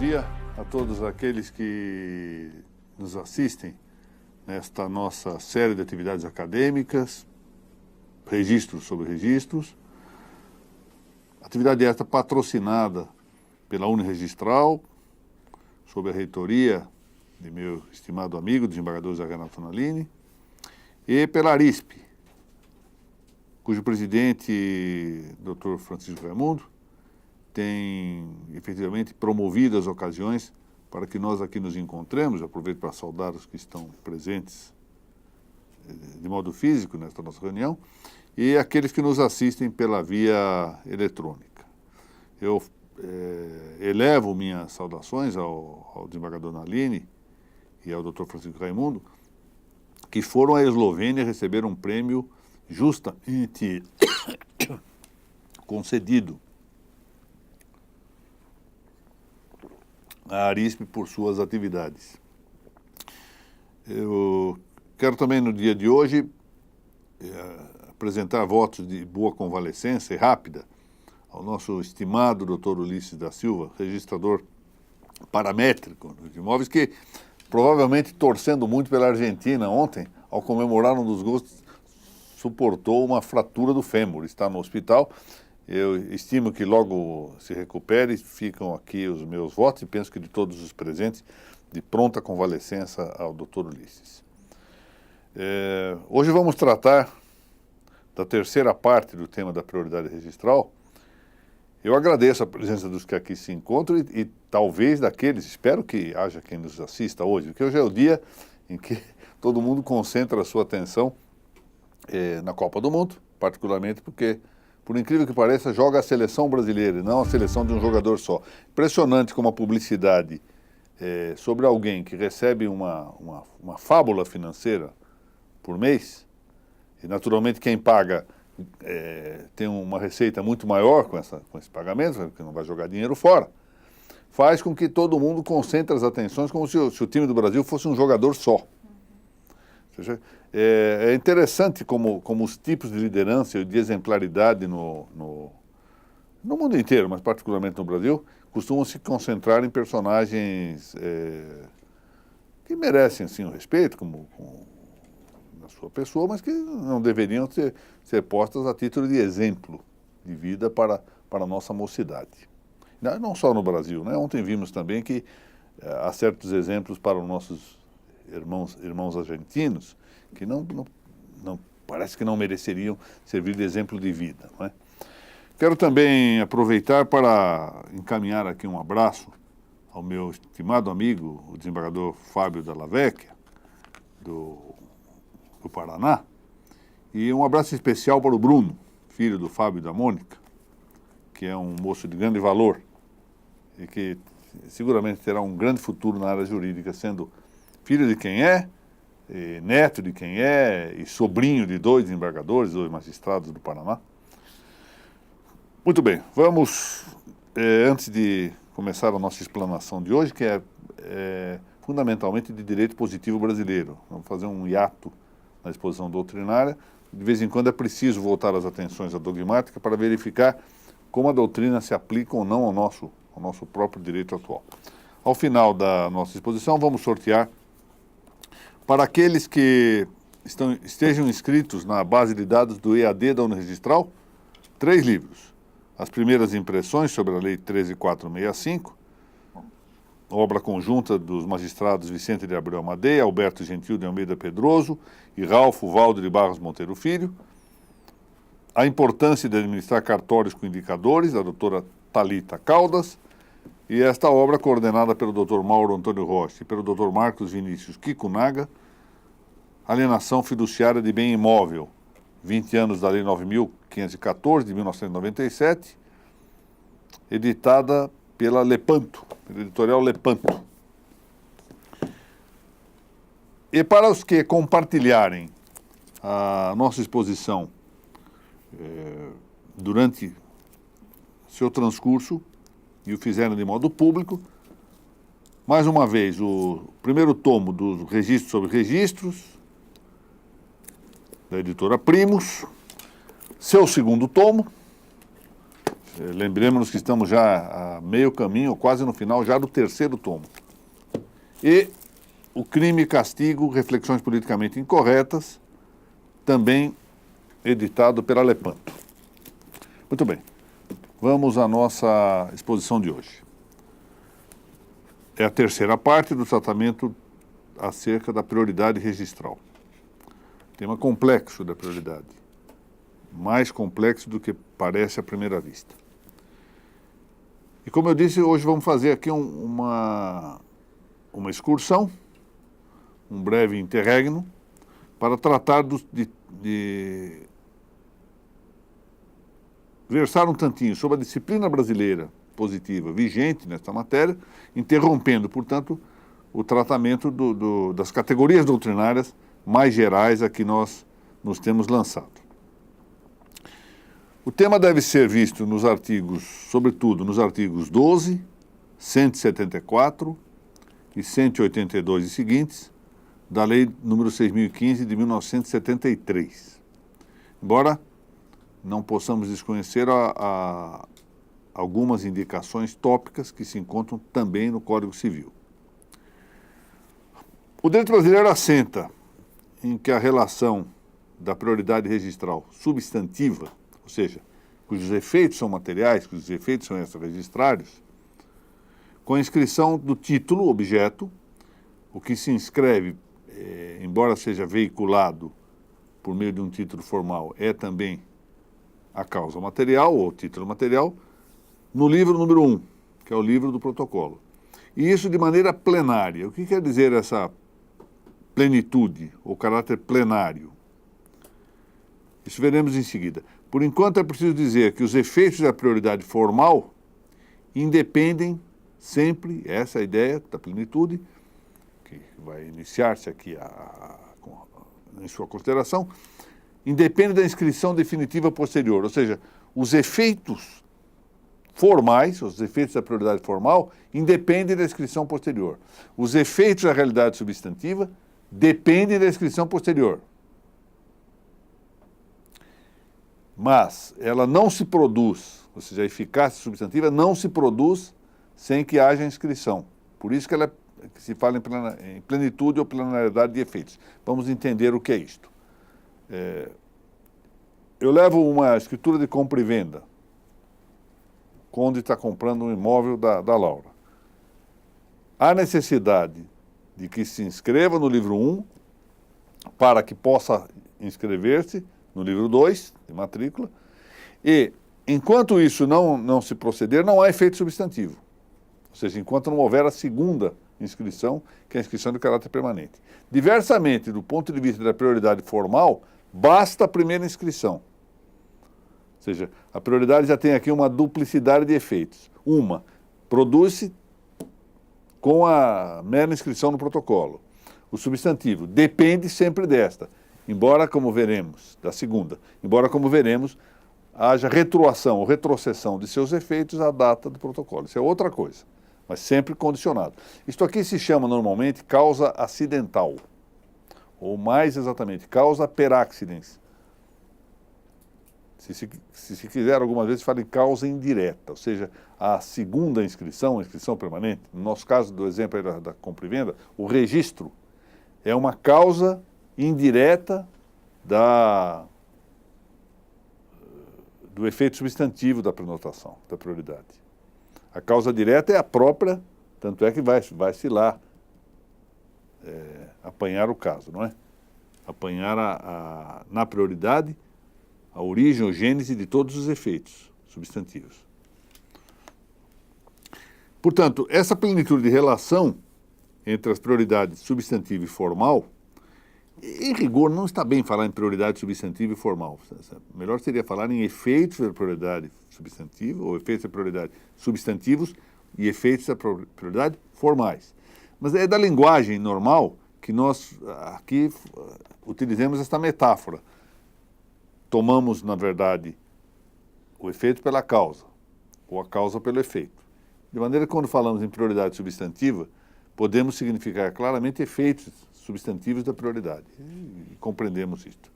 dia a todos aqueles que nos assistem nesta nossa série de atividades acadêmicas, registros sobre registros. Atividade esta patrocinada pela Uniregistral, sob a reitoria de meu estimado amigo, desembargador Zé Renato Nalini, e pela Arisp, cujo presidente, Dr. Francisco Raimundo, tem efetivamente promovido as ocasiões para que nós aqui nos encontremos. Aproveito para saudar os que estão presentes de modo físico nesta nossa reunião, e aqueles que nos assistem pela via eletrônica. Eu elevo minhas saudações ao desembargador Nalini e ao Dr. Francisco Raimundo, que foram à Eslovênia receber um prêmio justamente concedido à Arisp por suas atividades. Eu quero também, no dia de hoje, apresentar votos de boa convalescença e rápida ao nosso estimado Dr. Ulisses da Silva, registrador paramétrico de imóveis, que provavelmente, torcendo muito pela Argentina ontem, ao comemorar um dos gols, suportou uma fratura do fêmur, está no hospital. Eu estimo que logo se recupere. Ficam aqui os meus votos e penso que de todos os presentes, de pronta convalescença ao Dr. Ulisses. Hoje vamos tratar da terceira parte do tema da prioridade registral. Eu agradeço a presença dos que aqui se encontram e talvez daqueles, espero que haja quem nos assista hoje, porque hoje é o dia em que todo mundo concentra a sua atenção na Copa do Mundo, particularmente porque, por incrível que pareça, joga a seleção brasileira e não a seleção de um jogador só. Impressionante como a publicidade sobre alguém que recebe uma fábula financeira por mês, e naturalmente quem paga tem uma receita muito maior com esse pagamento, porque não vai jogar dinheiro fora, faz com que todo mundo concentre as atenções como se o time do Brasil fosse um jogador só. É interessante como os tipos de liderança e de exemplaridade no mundo inteiro, mas particularmente no Brasil, costumam se concentrar em personagens que merecem, sim, o respeito na sua pessoa, mas que não deveriam ser postas a título de exemplo de vida para a nossa mocidade. Não só no Brasil, né? Ontem vimos também que há certos exemplos para os nossos irmãos argentinos que não parece que não mereceriam servir de exemplo de vida, não é? Quero também aproveitar para encaminhar aqui um abraço ao meu estimado amigo, o desembargador Fábio Della Vecchia, do Paraná, e um abraço especial para o Bruno, filho do Fábio e da Mônica, que é um moço de grande valor e que seguramente terá um grande futuro na área jurídica, sendo filho de quem é, neto de quem é e sobrinho de dois desembargadores, dois magistrados do Paraná. Muito bem, vamos, antes de começar a nossa explanação de hoje, que é fundamentalmente de direito positivo brasileiro. Vamos fazer um hiato na exposição doutrinária. De vez em quando é preciso voltar as atenções à dogmática para verificar como a doutrina se aplica ou não ao nosso próprio direito atual. Ao final da nossa exposição, vamos sortear para aqueles que estejam inscritos na base de dados do EAD da Uniregistral, 3 livros. As primeiras impressões sobre a Lei 13.465, obra conjunta dos magistrados Vicente de Abreu Madeira, Alberto Gentil de Almeida Pedroso e Ralfo Valdo de Barros Monteiro Filho. A importância de administrar cartórios com indicadores, da doutora Thalita Caldas, e esta obra coordenada pelo Dr. Mauro Antônio Rocha e pelo Dr. Marcos Vinícius Kikunaga, Alienação Fiduciária de Bem Imóvel, 20 anos da Lei 9.514, de 1997, editada pela Lepanto, pela editorial Lepanto. E para os que compartilharem a nossa exposição durante seu transcurso e o fizeram de modo público, mais uma vez, o primeiro tomo do Registro sobre Registros, da editora Primos, seu segundo tomo, Lembremos-nos que estamos já a meio caminho, quase no final, já do terceiro tomo. E o Crime e Castigo, Reflexões Politicamente Incorretas, também editado pela Lepanto. Muito bem, vamos à nossa exposição de hoje. É a terceira parte do tratamento acerca da prioridade registral. Tema complexo da prioridade, mais complexo do que parece à primeira vista. E como eu disse, hoje vamos fazer aqui uma excursão, um breve interregno, para tratar de versar um tantinho sobre a disciplina brasileira positiva vigente nesta matéria, interrompendo, portanto, o tratamento das categorias doutrinárias mais gerais a que nós nos temos lançado. O tema deve ser visto nos artigos, sobretudo nos artigos 12, 174 e 182 e seguintes da Lei nº 6.015 de 1973. Embora não possamos desconhecer algumas indicações tópicas que se encontram também no Código Civil. O direito brasileiro assenta em que a relação da prioridade registral substantiva, ou seja, cujos efeitos são materiais, cujos efeitos são extra-registrários, com a inscrição do título, objeto, o que se inscreve, embora seja veiculado por meio de um título formal, é também a causa material, ou título material, no livro número 1, que é o livro do protocolo. E isso de maneira plenária. O que quer dizer essa plenitude, ou caráter plenário? Isso veremos em seguida. Por enquanto é preciso dizer que os efeitos da prioridade formal independem sempre, essa é a ideia da plenitude, que vai iniciar-se aqui em sua consideração, independe da inscrição definitiva posterior, ou seja, os efeitos formais, os efeitos da prioridade formal, independem da inscrição posterior. Os efeitos da realidade substantiva dependem da inscrição posterior. Mas ela não se produz, ou seja, a eficácia substantiva não se produz sem que haja inscrição. Por isso que se fala em plenitude ou plenariedade de efeitos. Vamos entender o que é isto. Eu levo uma escritura de compra e venda. O Conde está comprando um imóvel da Laura. Há necessidade de que se inscreva no livro 1 para que possa inscrever-se no livro 2, de matrícula, e enquanto isso não se proceder, não há efeito substantivo. Ou seja, enquanto não houver a segunda inscrição, que é a inscrição de caráter permanente. Diversamente, do ponto de vista da prioridade formal, basta a primeira inscrição. Ou seja, a prioridade já tem aqui uma duplicidade de efeitos. Uma, produz-se com a mera inscrição no protocolo. O substantivo depende sempre desta. Embora, como veremos, da segunda, haja retroação ou retrocessão de seus efeitos à data do protocolo. Isso é outra coisa, mas sempre condicionado. Isto aqui se chama normalmente causa acidental, ou mais exatamente, causa per accidens. Se quiser, algumas vezes fala em causa indireta, ou seja, a segunda inscrição, a inscrição permanente, no nosso caso do exemplo aí da compra e venda, o registro é uma causa indireta do efeito substantivo da prenotação, da prioridade. A causa direta é a própria, tanto é que vai-se lá apanhar o caso, não é? Apanhar na prioridade a origem ou gênese de todos os efeitos substantivos. Portanto, essa plenitude de relação entre as prioridades substantiva e formal, em rigor, não está bem falar em prioridade substantiva e formal. Melhor seria falar em efeitos da prioridade substantiva, ou efeitos da prioridade substantivos e efeitos da prioridade formais. Mas é da linguagem normal que nós aqui utilizemos esta metáfora. Tomamos, na verdade, o efeito pela causa, ou a causa pelo efeito. De maneira que, quando falamos em prioridade substantiva, podemos significar claramente efeitos substantivos da prioridade. E compreendemos isto.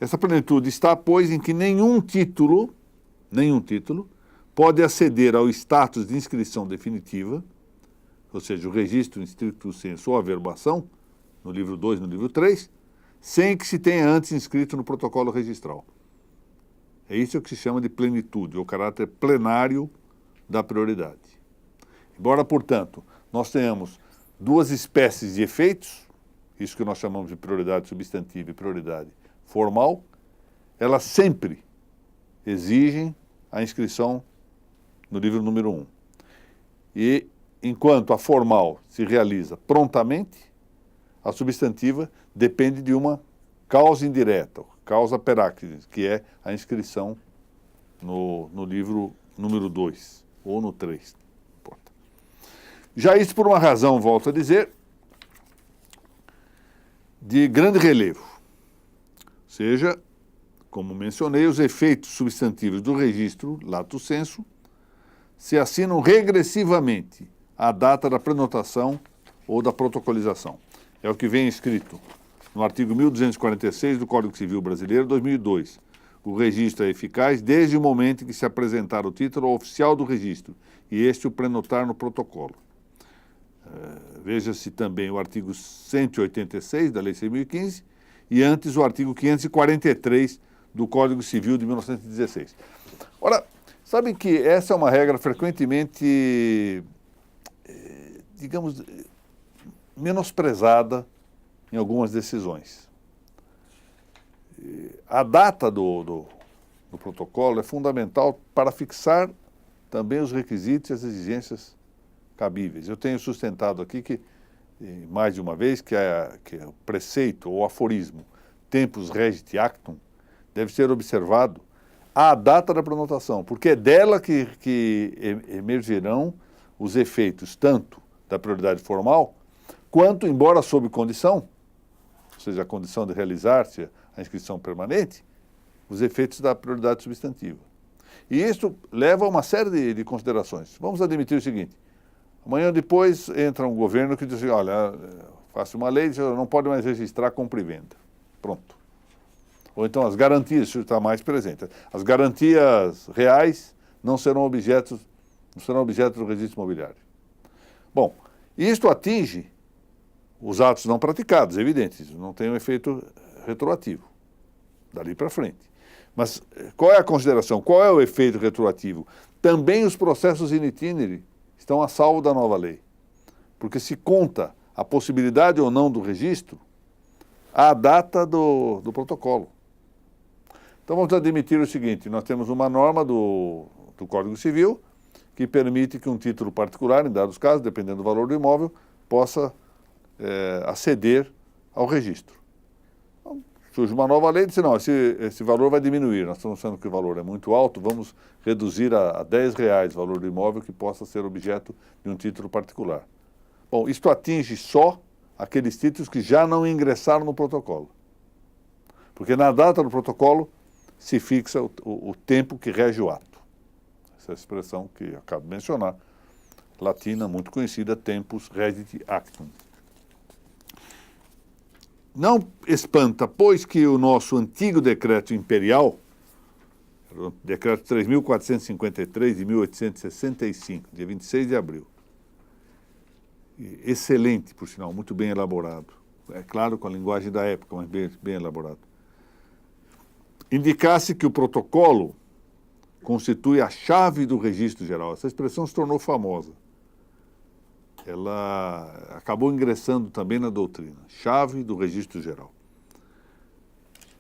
Essa plenitude está, pois, em que nenhum título nenhum título, pode aceder ao status de inscrição definitiva, ou seja, o registro em stricto sensu ou averbação, no livro 2 e no livro 3, sem que se tenha antes inscrito no protocolo registral. É isso que se chama de plenitude, ou caráter plenário da prioridade. Embora, portanto, nós tenhamos duas espécies de efeitos, isso que nós chamamos de prioridade substantiva e prioridade formal, elas sempre exigem a inscrição no livro número 1. E, enquanto a formal se realiza prontamente, a substantiva depende de uma causa indireta, causa peráclise, que é a inscrição no livro número 2 ou no 3. Já isso por uma razão, volto a dizer, de grande relevo. Ou seja, como mencionei, os efeitos substantivos do registro, lato sensu, se assinam regressivamente à data da prenotação ou da protocolização. É o que vem escrito no artigo 1246 do Código Civil Brasileiro, 2002. O registro é eficaz desde o momento em que se apresentar o título ao oficial do registro e este o prenotar no protocolo. Veja-se também o artigo 186 da Lei 6.015 e antes o artigo 543 do Código Civil de 1916. Ora, sabem que essa é uma regra frequentemente, digamos, menosprezada em algumas decisões. A data do protocolo é fundamental para fixar também os requisitos e as exigências cabíveis. Eu tenho sustentado aqui que, mais de uma vez, que o preceito ou aforismo tempus regit actum deve ser observado à data da prenotação, porque é dela que emergerão os efeitos tanto da prioridade formal, quanto, embora sob condição, ou seja, a condição de realizar-se a inscrição permanente, os efeitos da prioridade substantiva. E isso leva a uma série de considerações. Vamos admitir o seguinte: amanhã depois entra um governo que diz assim, olha, faça uma lei, não pode mais registrar compra e venda. Pronto. Ou então as garantias, isso está mais presente. As garantias reais não serão objeto do registro imobiliário. Bom, isto atinge os atos não praticados, é evidente, isso não tem um efeito retroativo, dali para frente. Mas qual é a consideração? Qual é o efeito retroativo? Também os processos in itinere estão a salvo da nova lei, porque se conta a possibilidade ou não do registro à data do protocolo. Então vamos admitir o seguinte: nós temos uma norma do Código Civil que permite que um título particular, em dados casos, dependendo do valor do imóvel, possa aceder ao registro. Então, surge uma nova lei e diz, não, esse valor vai diminuir, nós estamos achando que o valor é muito alto, vamos reduzir a R$10 o valor do imóvel que possa ser objeto de um título particular. Bom, isto atinge só aqueles títulos que já não ingressaram no protocolo. Porque na data do protocolo se fixa o tempo que rege o ato. Essa é a expressão que eu acabo de mencionar, latina, muito conhecida, tempus regit actum. Não espanta, pois, que o nosso antigo decreto imperial, o decreto 3.453 de 1865, dia 26 de abril, excelente, por sinal, muito bem elaborado, é claro, com a linguagem da época, mas bem elaborado, indicasse que o protocolo constitui a chave do registro geral. Essa expressão se tornou famosa. Ela acabou ingressando também na doutrina, chave do registro geral.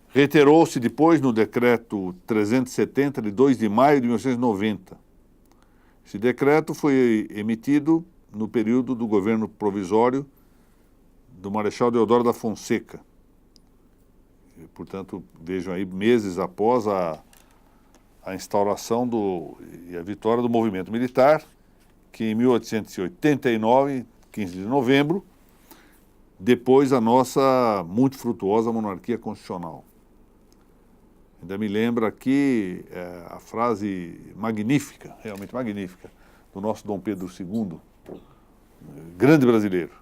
Reiterou-se depois no decreto 370, de 2 de maio de 1990. Esse decreto foi emitido no período do governo provisório do Marechal Deodoro da Fonseca. E, portanto, vejam aí, meses após a instauração e a vitória do movimento militar, que em 1889, 15 de novembro, depois a nossa muito frutuosa monarquia constitucional. Ainda me lembra aqui a frase magnífica, realmente magnífica, do nosso Dom Pedro II, grande brasileiro,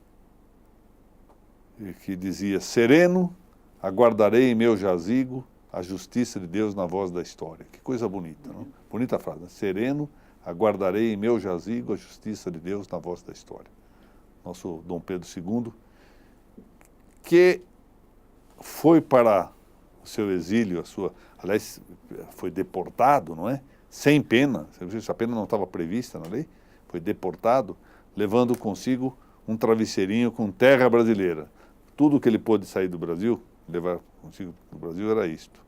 que dizia: sereno, aguardarei em meu jazigo a justiça de Deus na voz da história. Que coisa bonita, não? Bonita frase, né? Sereno, aguardarei em meu jazigo a justiça de Deus na voz da história. Nosso Dom Pedro II, que foi para o seu exílio, aliás, foi deportado, não é? Sem pena, essa pena não estava prevista na lei, foi deportado, levando consigo um travesseirinho com terra brasileira. Tudo que ele pôde sair do Brasil, levar consigo do Brasil, era isto.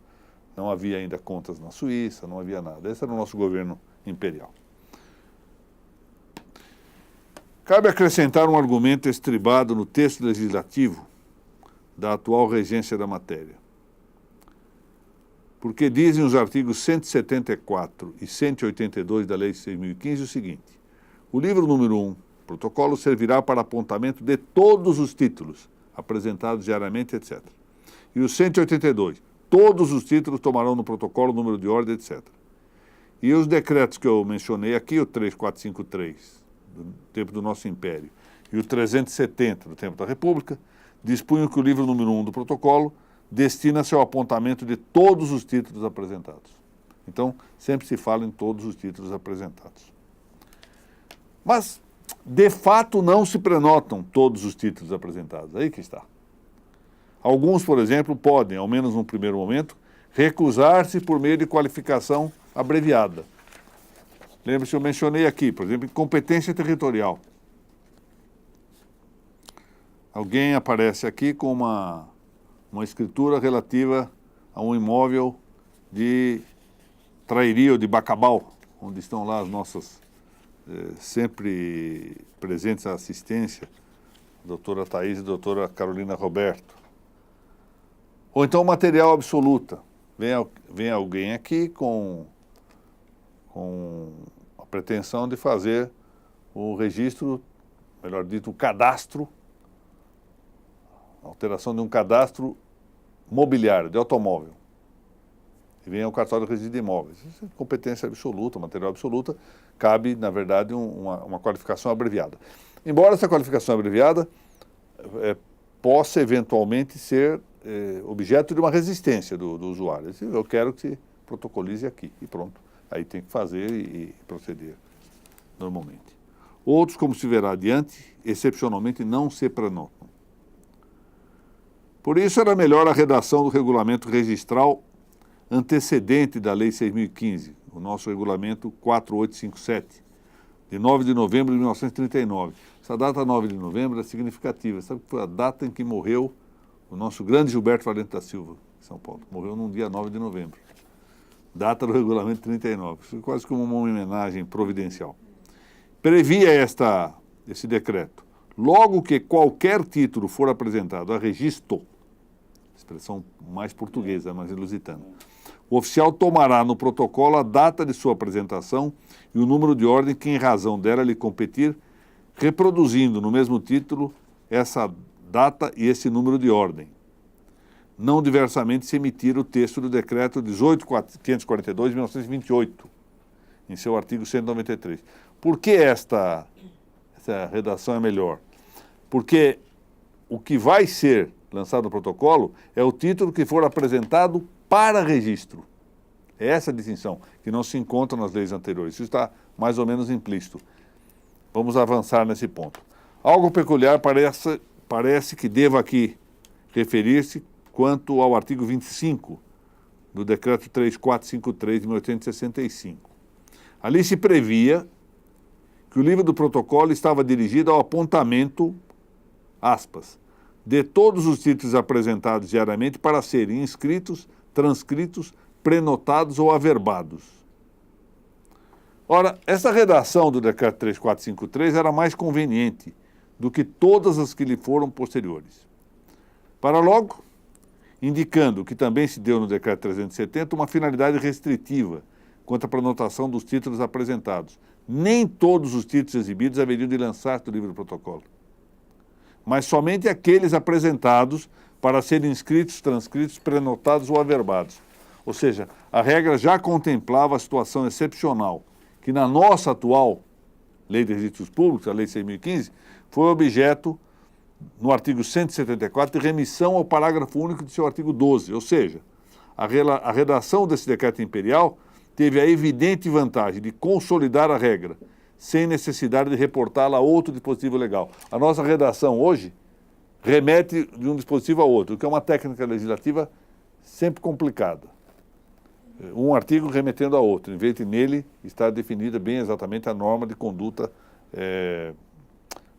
Não havia ainda contas na Suíça, não havia nada. Esse era o nosso governo imperial. Cabe acrescentar um argumento estribado no texto legislativo da atual regência da matéria. Porque dizem os artigos 174 e 182 da Lei 6.015 o seguinte: o livro número 1, protocolo, servirá para apontamento de todos os títulos apresentados diariamente, etc. E o 182, todos os títulos tomarão no protocolo o número de ordem, etc. E os decretos que eu mencionei aqui, o 3453, do tempo do nosso Império, e o 370, do tempo da República, dispunham que o livro número 1 do protocolo destina-se ao apontamento de todos os títulos apresentados. Então, sempre se fala em todos os títulos apresentados. Mas, de fato, não se prenotam todos os títulos apresentados. Aí que está. Alguns, por exemplo, podem, ao menos num primeiro momento, recusar-se por meio de qualificação abreviada. Lembre-se, eu mencionei aqui, por exemplo, incompetência territorial. Alguém aparece aqui com uma escritura relativa a um imóvel de Trairi ou de Bacabal, onde estão lá as nossas sempre presentes à assistência, a doutora Thaís e a doutora Carolina Roberto. Ou então material absoluta. Vem alguém aqui com a pretensão de fazer o registro, melhor dito, o cadastro, alteração de um cadastro mobiliário, de automóvel. E vem ao cartório de registro de imóveis. Isso é competência absoluta, material absoluta, cabe, na verdade, uma qualificação abreviada. Embora essa qualificação abreviada possa eventualmente ser objeto de uma resistência do usuário. Eu quero que se protocolize aqui, e pronto. Aí tem que fazer e proceder normalmente. Outros, como se verá adiante, excepcionalmente não se prenotam. Por isso era melhor a redação do regulamento registral antecedente da Lei 6.015, o nosso regulamento 4857, de 9 de novembro de 1939. Essa data 9 de novembro é significativa. Sabe que foi a data em que morreu o nosso grande Gilberto Valente da Silva, em São Paulo. Morreu num dia 9 de novembro. Data do regulamento 39. Foi quase como uma homenagem providencial. Previa esse decreto. Logo que qualquer título for apresentado a registro, expressão mais portuguesa, mais ilusitana, o oficial tomará no protocolo a data de sua apresentação e o número de ordem que, em razão dela, lhe competir, reproduzindo no mesmo título essa data e esse número de ordem. Não diversamente se emitir o texto do decreto 18.542 de 1928, em seu artigo 193. Por que essa redação é melhor? Porque o que vai ser lançado no protocolo é o título que for apresentado para registro. É essa a distinção, que não se encontra nas leis anteriores. Isso está mais ou menos implícito. Vamos avançar nesse ponto. Algo peculiar parece que deva aqui referir-se quanto ao artigo 25 do decreto 3453 de 1865. Ali se previa que o livro do protocolo estava dirigido ao apontamento, aspas, de todos os títulos apresentados diariamente para serem inscritos, transcritos, prenotados ou averbados. Ora, essa redação do decreto 3453 era mais conveniente do que todas as que lhe foram posteriores. Para logo, indicando que também se deu no decreto 370 uma finalidade restritiva quanto à prenotação dos títulos apresentados. Nem todos os títulos exibidos haveriam de lançar do livro do protocolo, mas somente aqueles apresentados para serem inscritos, transcritos, prenotados ou averbados. Ou seja, a regra já contemplava a situação excepcional, que na nossa atual Lei de Registros Públicos, a Lei 6.015, foi objeto, no artigo 174, de remissão ao parágrafo único de seu artigo 12. Ou seja, a redação desse decreto imperial teve a evidente vantagem de consolidar a regra, sem necessidade de reportá-la a outro dispositivo legal. A nossa redação hoje remete de um dispositivo a outro, o que é uma técnica legislativa sempre complicada. Um artigo remetendo a outro, em vez de nele estar definida bem exatamente a norma de conduta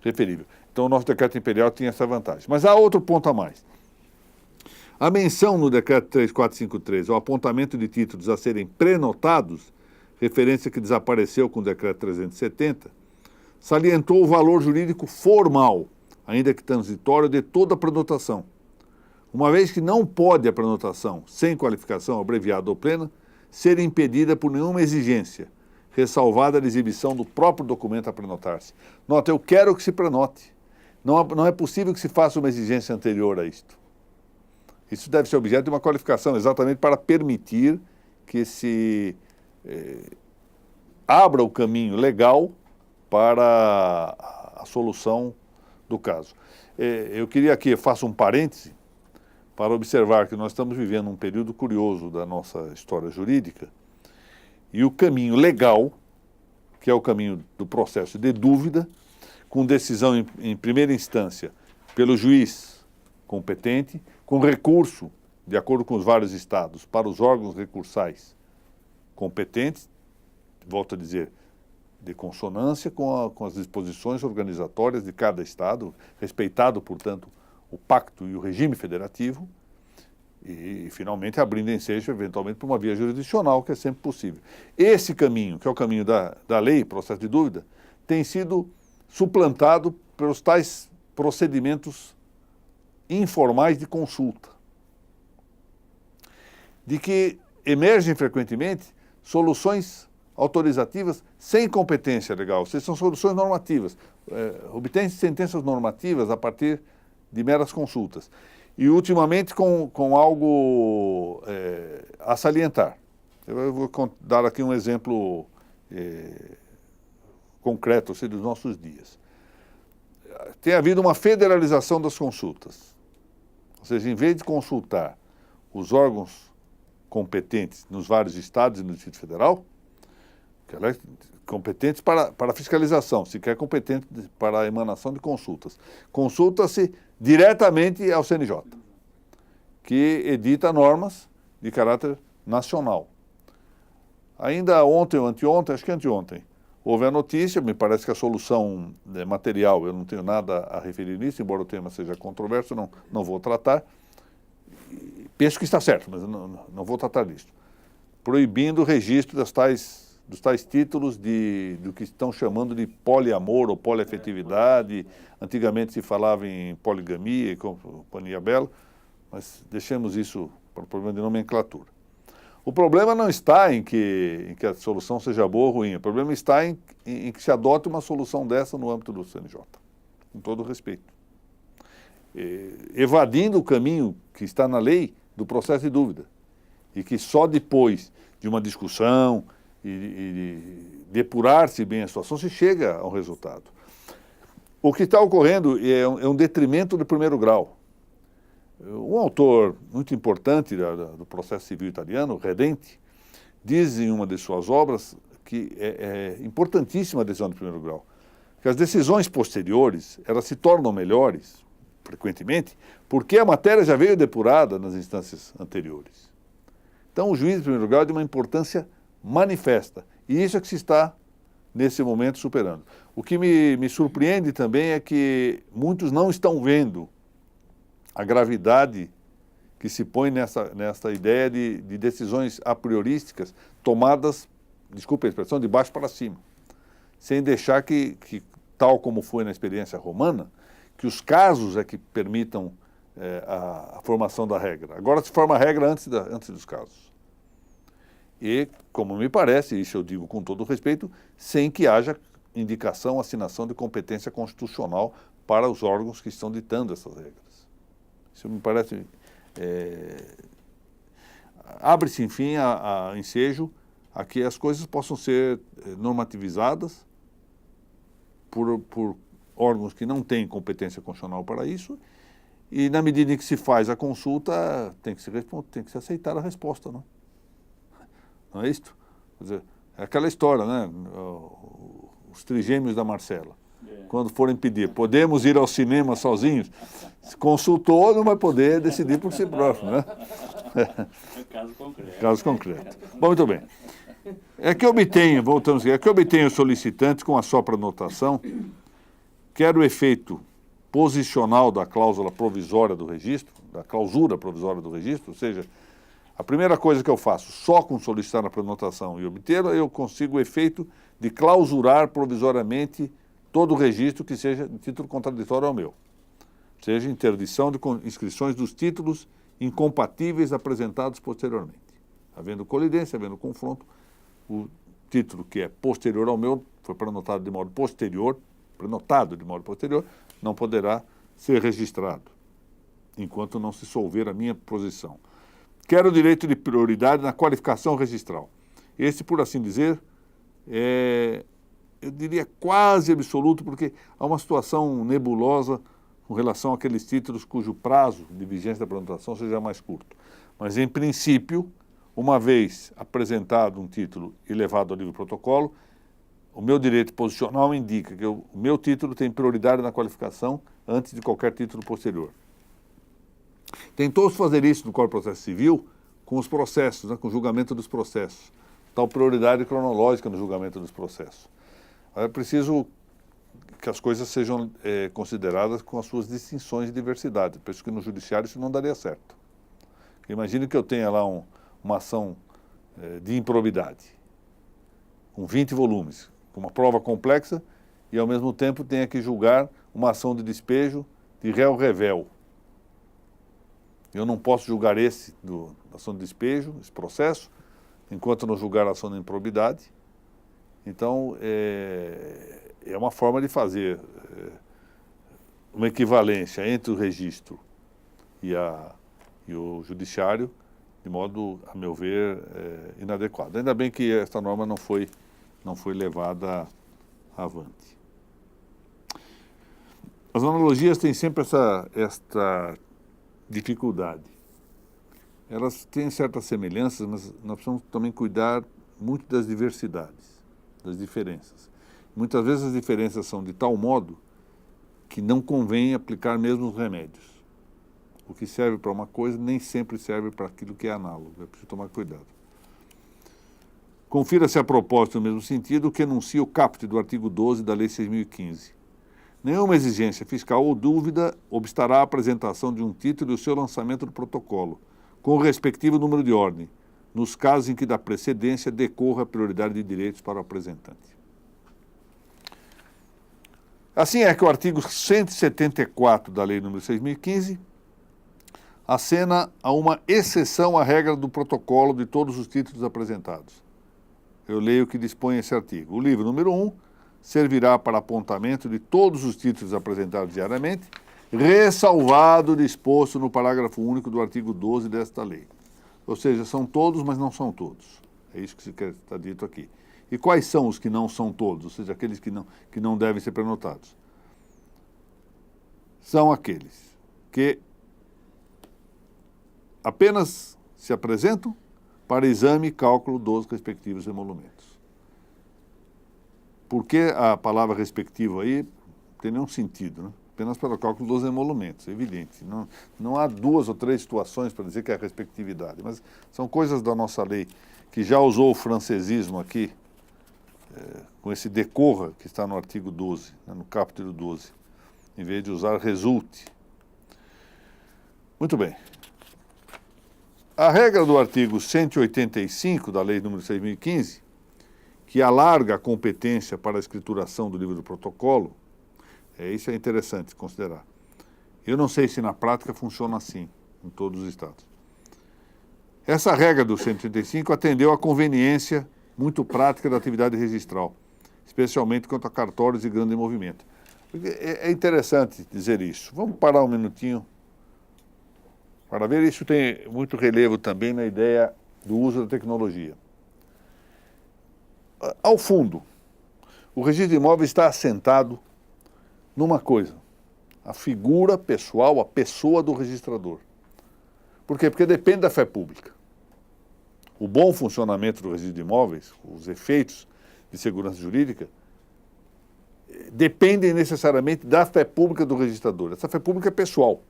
referível. Então, o nosso decreto imperial tinha essa vantagem. Mas há outro ponto a mais. A menção no decreto 3453 ao apontamento de títulos a serem prenotados, referência que desapareceu com o decreto 370, salientou o valor jurídico formal, ainda que transitório, de toda a prenotação. Uma vez que não pode a prenotação, sem qualificação abreviada ou plena, ser impedida por nenhuma exigência, ressalvada a exibição do próprio documento a prenotar-se. Nota, eu quero que se prenote. Não é possível que se faça uma exigência anterior a isto. Isso deve ser objeto de uma qualificação, exatamente para permitir que se abra o caminho legal para a solução do caso. Eu queria aqui, faço um parêntese, para observar que nós estamos vivendo um período curioso da nossa história jurídica e o caminho legal, que é o caminho do processo de dúvida, com decisão em primeira instância pelo juiz competente, com recurso, de acordo com os vários estados, para os órgãos recursais competentes, volto a dizer, de consonância com as disposições organizatórias de cada estado, respeitado, portanto, o pacto e o regime federativo, e finalmente abrindo ensejo, eventualmente, para uma via jurisdicional, que é sempre possível. Esse caminho, que é o caminho da lei, processo de dúvida, tem sido suplantado pelos tais procedimentos informais de consulta, de que emergem frequentemente soluções autorizativas sem competência legal, ou seja, são soluções normativas, obtêm sentenças normativas a partir de meras consultas. E, ultimamente, com algo a salientar. Eu vou dar aqui um exemplo concreto, ou seja, dos nossos dias. Tem havido uma federalização das consultas. Ou seja, em vez de consultar os órgãos competentes nos vários estados e no Distrito Federal, que ela é competente para fiscalização, sequer competente para a emanação de consultas. Consulta-se diretamente ao CNJ, que edita normas de caráter nacional. Ainda ontem ou anteontem, acho que anteontem, houve a notícia, me parece que a solução material, eu não tenho nada a referir nisso, embora o tema seja controverso, não vou tratar. Penso que está certo, mas não vou tratar disso. Proibindo o registro dos tais títulos do que estão chamando de poliamor ou poliafetividade. Antigamente se falava em poligamia e companhia bela, mas deixemos isso para o problema de nomenclatura. O problema não está em que a solução seja boa ou ruim, o problema está em que se adote uma solução dessa no âmbito do CNJ, com todo respeito. Evadindo o caminho que está na lei do processo de dúvida, e que só depois de uma discussão e depurar-se bem a situação se chega ao resultado. O que está ocorrendo é um detrimento do primeiro grau. Um autor muito importante do processo civil italiano, Redenti, diz em uma de suas obras que é importantíssima a decisão de primeiro grau, que as decisões posteriores elas se tornam melhores, frequentemente, porque a matéria já veio depurada nas instâncias anteriores. Então, o juiz de primeiro grau é de uma importância manifesta, e isso é que se está, nesse momento, superando. O que me surpreende também é que muitos não estão vendo a gravidade que se põe nessa ideia de decisões a priorísticas tomadas, desculpe a expressão, de baixo para cima, sem deixar que, tal como foi na experiência romana, que os casos é que permitam a formação da regra. Agora se forma a regra antes dos casos. E, como me parece, isso eu digo com todo respeito, sem que haja indicação, assinação de competência constitucional para os órgãos que estão ditando essas regras. Isso me parece... Abre-se, enfim, a ensejo a que as coisas possam ser normativizadas por órgãos que não têm competência constitucional para isso E na medida em que se faz a consulta, tem que se aceitar a resposta, não? Não é isto? Quer dizer, é aquela história, né? Os trigêmeos da Marcela. Quando forem pedir, podemos ir ao cinema sozinhos? Se consultou, não vai poder decidir por si próprio, né? Caso concreto. Caso concreto. Bom, muito bem. É que obtenho, voltamos aqui, é que obtenho o solicitante com a sopranotação, quer o efeito posicional da cláusula provisória do registro, da clausura provisória do registro, ou seja, a primeira coisa que eu faço, só com solicitar a prenotação e obtê-la, eu consigo o efeito de clausurar provisoriamente todo o registro que seja de título contraditório ao meu. Seja interdição de inscrições dos títulos incompatíveis apresentados posteriormente. Havendo colidência, havendo confronto, o título que é posterior ao meu, foi prenotado de modo posterior, não poderá ser registrado, enquanto não se solver a minha posição. Quero o direito de prioridade na qualificação registral. Esse, por assim dizer, eu diria quase absoluto, porque há uma situação nebulosa com relação àqueles títulos cujo prazo de vigência da prenotação seja mais curto. Mas, em princípio, uma vez apresentado um título e levado ao livro protocolo, o meu direito posicional indica que o meu título tem prioridade na qualificação antes de qualquer título posterior. Tentou-se fazer isso no Código de Processo Civil com os processos, né, com o julgamento dos processos. Tal prioridade cronológica no julgamento dos processos. É preciso que as coisas sejam consideradas com as suas distinções de diversidade. Penso que no judiciário isso não daria certo. Imagine que eu tenha lá uma ação de improbidade, com 20 volumes, com uma prova complexa, e ao mesmo tempo tenha que julgar uma ação de despejo de réu revel. Eu não posso julgar da ação de despejo, esse processo, enquanto não julgar a ação de improbidade. Então, é uma forma de fazer uma equivalência entre o registro e o judiciário, de modo, a meu ver, inadequado. Ainda bem que esta norma não foi levada avante. As analogias têm sempre esta dificuldade. Elas têm certas semelhanças, mas nós precisamos também cuidar muito das diversidades, das diferenças. Muitas vezes as diferenças são de tal modo que não convém aplicar mesmo os remédios. O que serve para uma coisa nem sempre serve para aquilo que é análogo. É preciso tomar cuidado. Confira-se a propósito no mesmo sentido o que enuncia o caput do artigo 12 da Lei 6.015. Nenhuma exigência fiscal ou dúvida obstará a apresentação de um título e o seu lançamento do protocolo, com o respectivo número de ordem, nos casos em que da precedência decorra a prioridade de direitos para o apresentante. Assim é que o artigo 174 da Lei nº 6.015 acena a uma exceção à regra do protocolo de todos os títulos apresentados. Eu leio o que dispõe esse artigo. O livro número 1 servirá para apontamento de todos os títulos apresentados diariamente, ressalvado o disposto no parágrafo único do artigo 12 desta lei. Ou seja, são todos, mas não são todos. É isso que está dito aqui. E quais são os que não são todos? Ou seja, aqueles que não devem ser prenotados? São aqueles que apenas se apresentam para exame e cálculo dos respectivos emolumentos. Por que a palavra respectivo aí não tem nenhum sentido, né? Apenas para o cálculo dos emolumentos, é evidente. Não há duas ou três situações para dizer que é a respectividade, mas são coisas da nossa lei que já usou o francesismo aqui, com esse decorra que está no artigo 12, né, no capítulo 12, em vez de usar resulte. Muito bem. A regra do artigo 185 da Lei nº 6.015, que alarga a competência para a escrituração do livro do protocolo, isso é interessante considerar. Eu não sei se na prática funciona assim, em todos os estados. Essa regra do 185 atendeu à conveniência muito prática da atividade registral, especialmente quanto a cartórios de grande movimento. É interessante dizer isso. Vamos parar um minutinho para ver. Isso tem muito relevo também na ideia do uso da tecnologia. Ao fundo, o registro de imóveis está assentado numa coisa, a figura pessoal, a pessoa do registrador. Por quê? Porque depende da fé pública. O bom funcionamento do registro de imóveis, os efeitos de segurança jurídica, dependem necessariamente da fé pública do registrador. Essa fé pública é pessoal.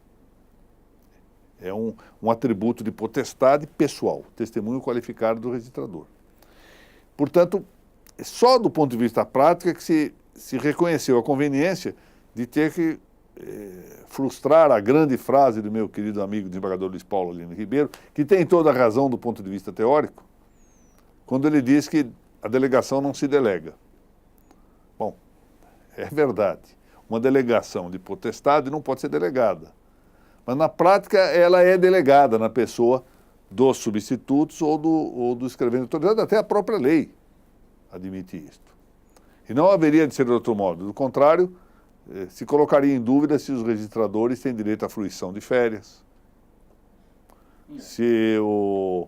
É um atributo de potestade pessoal, testemunho qualificado do registrador. Portanto, só do ponto de vista prático é que se reconheceu a conveniência de ter que frustrar a grande frase do meu querido amigo desembargador Luiz Paulo Lino Ribeiro, que tem toda a razão do ponto de vista teórico, quando ele diz que a delegação não se delega. Bom, é verdade. Uma delegação de potestade não pode ser delegada. Mas na prática ela é delegada na pessoa dos substitutos ou do escrevente autorizado, até a própria lei admite isto. E não haveria de ser de outro modo. Do contrário, se colocaria em dúvida se os registradores têm direito à fruição de férias, se o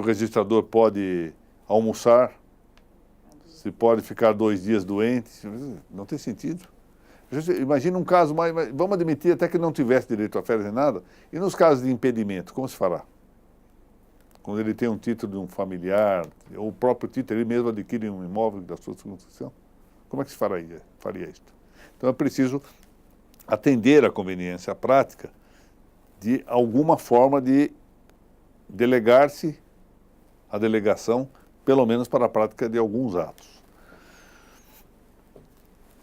registrador pode almoçar, se pode ficar 2 dias doente. Não tem sentido. Imagina um caso, vamos admitir até que não tivesse direito a férias nem nada, e nos casos de impedimento, como se fará? Quando ele tem um título de um familiar, ou o próprio título, ele mesmo adquire um imóvel da sua circunstância, como é que se faria isto? Então é preciso atender à conveniência prática de alguma forma de delegar-se a delegação, pelo menos para a prática de alguns atos.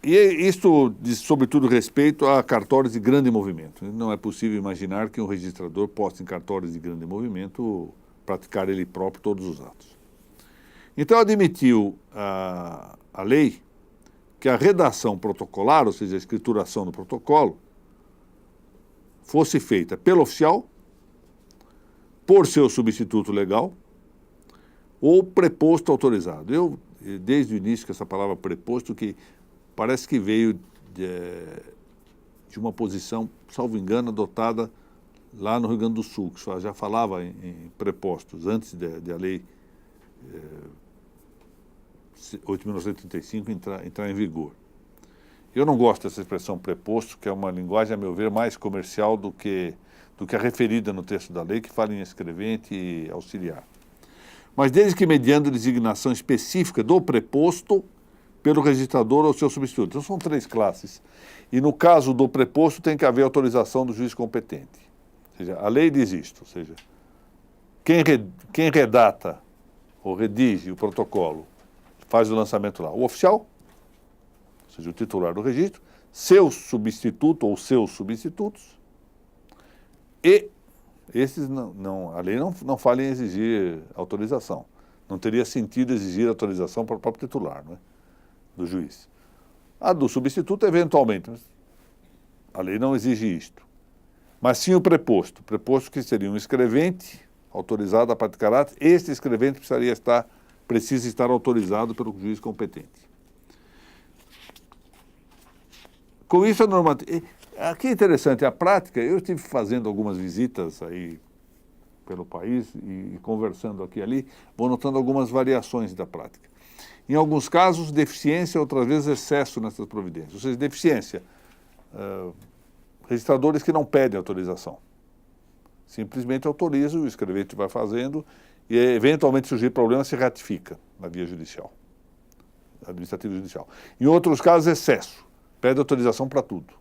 E isto diz, sobretudo, respeito a cartórios de grande movimento. Não é possível imaginar que um registrador possa, em cartórios de grande movimento, praticar ele próprio todos os atos. Então, admitiu a lei que a redação protocolar, ou seja, a escrituração do protocolo, fosse feita pelo oficial, por seu substituto legal, ou preposto autorizado. Eu, desde o início, que essa palavra preposto, que parece que veio de uma posição, salvo engano, adotada lá no Rio Grande do Sul, que já falava em prepostos, antes de a lei 8.935 entrar em vigor. Eu não gosto dessa expressão preposto, que é uma linguagem, a meu ver, mais comercial do que a referida no texto da lei, que fala em escrevente e auxiliar. Mas desde que mediando designação específica do preposto pelo registrador ou seu substituto. Então são 3 classes. E no caso do preposto tem que haver autorização do juiz competente. Ou seja, a lei diz isto, ou seja, quem redata ou redige o protocolo, faz o lançamento lá, o oficial, ou seja, o titular do registro, seu substituto ou seus substitutos, e esses a lei não fala em exigir autorização. Não teria sentido exigir autorização para o próprio titular, não é? Do juiz. A do substituto, eventualmente, mas a lei não exige isto. Mas sim o preposto que seria um escrevente autorizado a praticar atos. Este escrevente precisa estar autorizado pelo juiz competente. Com isso, a normativa... Aqui é interessante, a prática, eu estive fazendo algumas visitas aí pelo país e conversando aqui e ali, vou notando algumas variações da prática. Em alguns casos, deficiência, outras vezes excesso nessas providências. Ou seja, deficiência, registradores que não pedem autorização. Simplesmente autorizam, o escrevente vai fazendo e, eventualmente, surgir problema, se ratifica na via judicial, administrativa judicial. Em outros casos, excesso, pede autorização para tudo.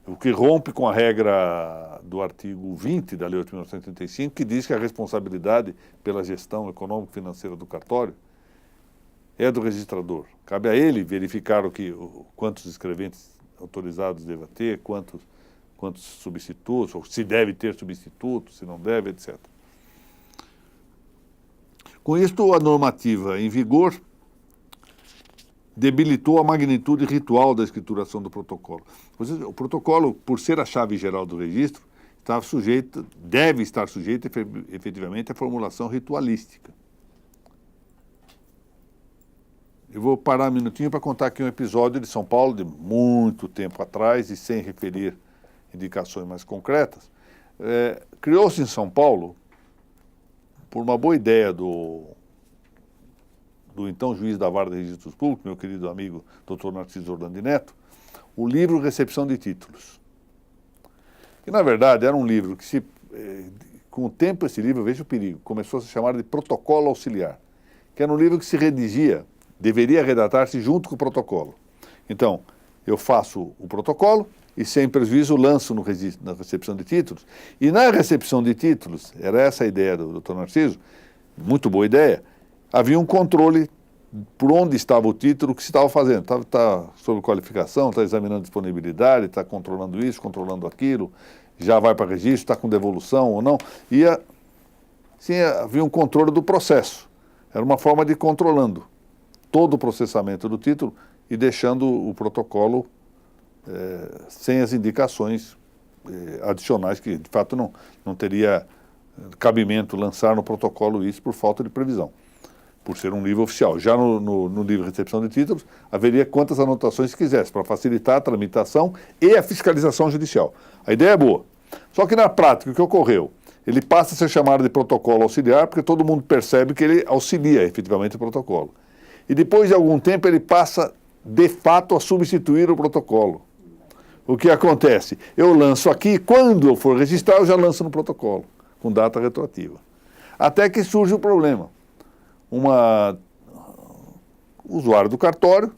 O que rompe com a regra do artigo 20 da Lei 8.935, que diz que a responsabilidade pela gestão econômico-financeira do cartório é do registrador. Cabe a ele verificar quantos escreventes autorizados deva ter, quantos substitutos, ou se deve ter substitutos, se não deve, etc. Com isto, a normativa em vigor debilitou a magnitude ritual da escrituração do protocolo. O protocolo, por ser a chave geral do registro, deve estar sujeito efetivamente à formulação ritualística. Eu vou parar um minutinho para contar aqui um episódio de São Paulo, de muito tempo atrás, e sem referir indicações mais concretas. Criou-se em São Paulo, por uma boa ideia do então juiz da Vara de Registros Públicos, meu querido amigo Dr. Narciso Orlando Neto, o livro Recepção de Títulos. Que, na verdade, era um livro que, com o tempo, esse livro, veja o perigo, começou a se chamar de Protocolo Auxiliar, que era um livro que se redigia, deveria redatar-se junto com o protocolo. Então, eu faço o protocolo e, sem prejuízo, lanço na recepção de títulos. E na recepção de títulos, era essa a ideia do Dr. Narciso, muito boa ideia, havia um controle por onde estava o título, o que se estava fazendo. Está sob qualificação, está examinando disponibilidade, está controlando isso, controlando aquilo, já vai para registro, está com devolução ou não. Sim, havia um controle do processo. Era uma forma de ir controlando todo o processamento do título e deixando o protocolo sem as indicações adicionais, que de fato não teria cabimento lançar no protocolo isso por falta de previsão, por ser um livro oficial. Já no livro de recepção de títulos, haveria quantas anotações quisesse, para facilitar a tramitação e a fiscalização judicial. A ideia é boa. Só que na prática, o que ocorreu? Ele passa a ser chamado de protocolo auxiliar, porque todo mundo percebe que ele auxilia efetivamente o protocolo. E depois de algum tempo, ele passa, de fato, a substituir o protocolo. O que acontece? Eu lanço aqui, quando eu for registrar, eu já lanço no protocolo, com data retroativa. Até que surge o problema. Uma usuário do cartório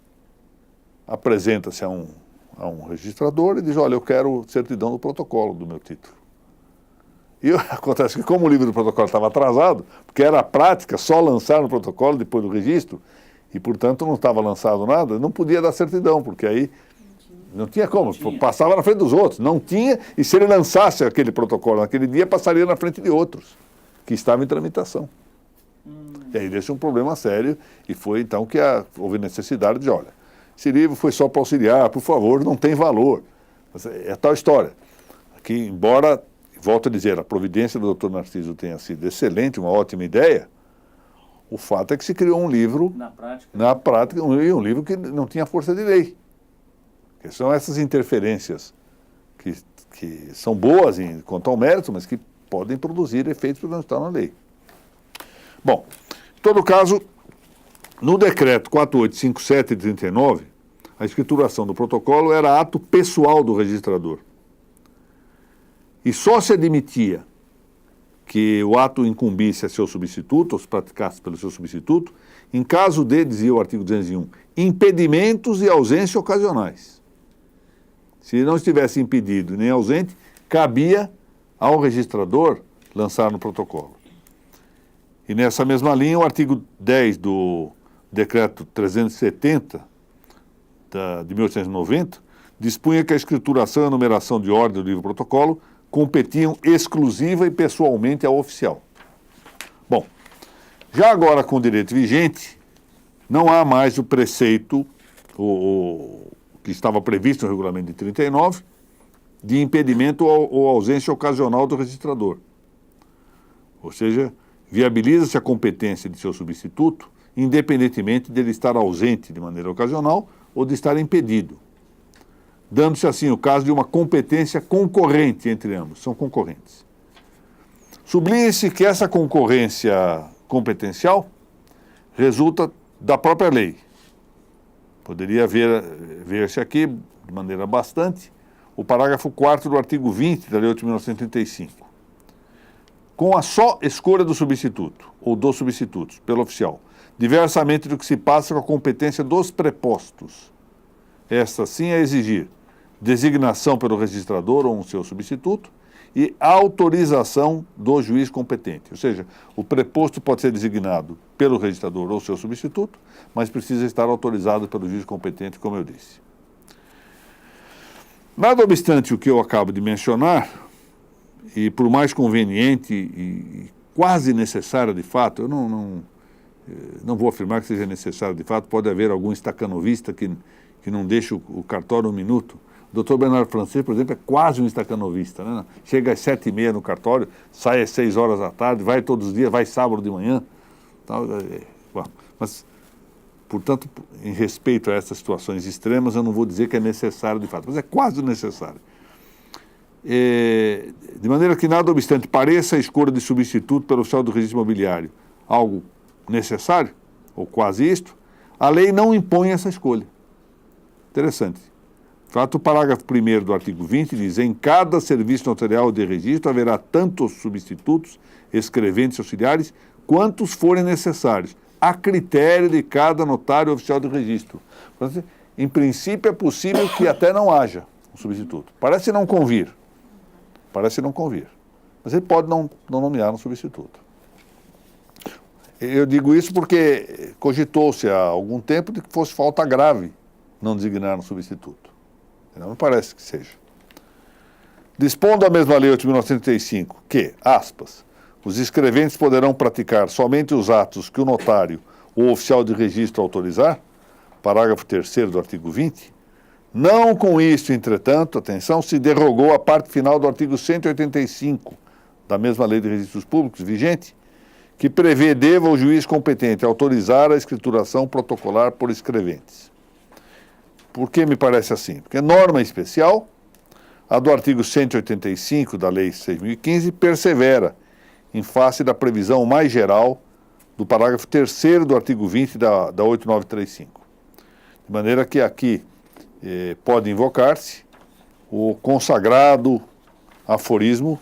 apresenta-se a um registrador e diz, olha, eu quero certidão do protocolo do meu título. E acontece que, como o livro do protocolo estava atrasado, porque era a prática só lançar no protocolo depois do registro, e, portanto, não estava lançado nada, não podia dar certidão, porque aí não tinha como, passava na frente dos outros, não tinha, e se ele lançasse aquele protocolo naquele dia, passaria na frente de outros, que estavam em tramitação. E aí deixa um problema sério, e foi então que houve necessidade de, olha, esse livro foi só para auxiliar, por favor, não tem valor. É tal história. Que, embora, volto a dizer, a providência do Dr. Narciso tenha sido excelente, uma ótima ideia, o fato é que se criou um livro, na prática, um livro que não tinha força de lei. Que são essas interferências que são boas quanto ao mérito, mas que podem produzir efeitos que não estão na lei. Bom, em todo caso, no decreto 4857 de 39, a escrituração do protocolo era ato pessoal do registrador. E só se admitia que o ato incumbisse a seu substituto, ou se praticasse pelo seu substituto, em caso de, dizia o artigo 201, impedimentos e ausência ocasionais. Se não estivesse impedido nem ausente, cabia ao registrador lançar no protocolo. E nessa mesma linha, o artigo 10 do decreto 370 de 1890 dispunha que a escrituração e a numeração de ordem do livro protocolo competiam exclusiva e pessoalmente ao oficial. Bom, já agora com o direito vigente, não há mais o preceito que estava previsto no regulamento de 39 de impedimento ou ausência ocasional do registrador. Ou seja, viabiliza-se a competência de seu substituto, independentemente dele estar ausente de maneira ocasional ou de estar impedido, dando-se assim o caso de uma competência concorrente entre ambos, são concorrentes. Sublinha-se que essa concorrência competencial resulta da própria lei. Poderia ver-se aqui, de maneira bastante, o parágrafo 4º do artigo 20 da Lei 8.935. Com a só escolha do substituto, ou dos substitutos, pelo oficial, diversamente do que se passa com a competência dos prepostos. Esta, sim, é exigir designação pelo registrador ou um seu substituto e autorização do juiz competente. Ou seja, o preposto pode ser designado pelo registrador ou seu substituto, mas precisa estar autorizado pelo juiz competente, como eu disse. Nada obstante o que eu acabo de mencionar, e por mais conveniente e quase necessário de fato, eu não vou afirmar que seja necessário de fato, pode haver algum estacanovista que não deixa o cartório um minuto. O Dr. Bernardo Francês, por exemplo, é quase um estacanovista, né? Chega às 7h30 no cartório, sai às 6 horas da tarde, vai todos os dias, vai sábado de manhã. Tal, mas, portanto, em respeito a essas situações extremas, eu não vou dizer que é necessário de fato, mas é quase necessário. De maneira que, nada obstante, pareça a escolha de substituto pelo oficial do registro imobiliário algo necessário, ou quase isto, a lei não impõe essa escolha. Interessante. De fato, o parágrafo 1º do artigo 20 diz: em cada serviço notarial de registro haverá tantos substitutos, escreventes e auxiliares, quantos forem necessários, a critério de cada notário oficial de registro. Portanto, em princípio, é possível que até não haja um substituto. Parece não convir. Mas ele pode não nomear um substituto. Eu digo isso porque cogitou-se há algum tempo de que fosse falta grave não designar um substituto. Não me parece que seja. Dispondo a mesma lei 8.935 que, aspas, os escreventes poderão praticar somente os atos que o notário ou oficial de registro autorizar, parágrafo 3º do artigo 20, não com isso, entretanto, atenção, se derrogou a parte final do artigo 185 da mesma lei de registros públicos vigente, que prevê deva o juiz competente autorizar a escrituração protocolar por escreventes. Por que me parece assim? Porque norma especial, a do artigo 185 da Lei 6.015, persevera em face da previsão mais geral do parágrafo 3º do artigo 20 da 8.935. De maneira que aqui pode invocar-se o consagrado aforismo: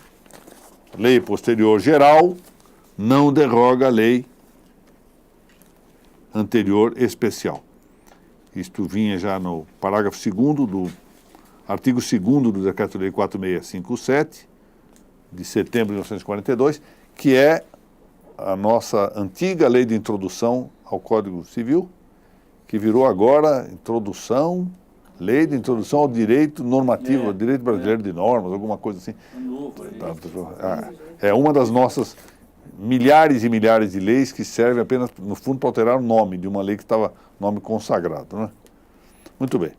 lei posterior geral não derroga a lei anterior especial. Isto vinha já no parágrafo 2º do artigo 2º do Decreto-Lei 4657, de setembro de 1942, que é a nossa antiga lei de introdução ao Código Civil, que virou agora lei de introdução ao direito normativo, ao direito brasileiro de normas, alguma coisa assim. É uma das nossas milhares e milhares de leis que servem apenas, no fundo, para alterar o nome de uma lei que estava nome consagrado, né? Muito bem.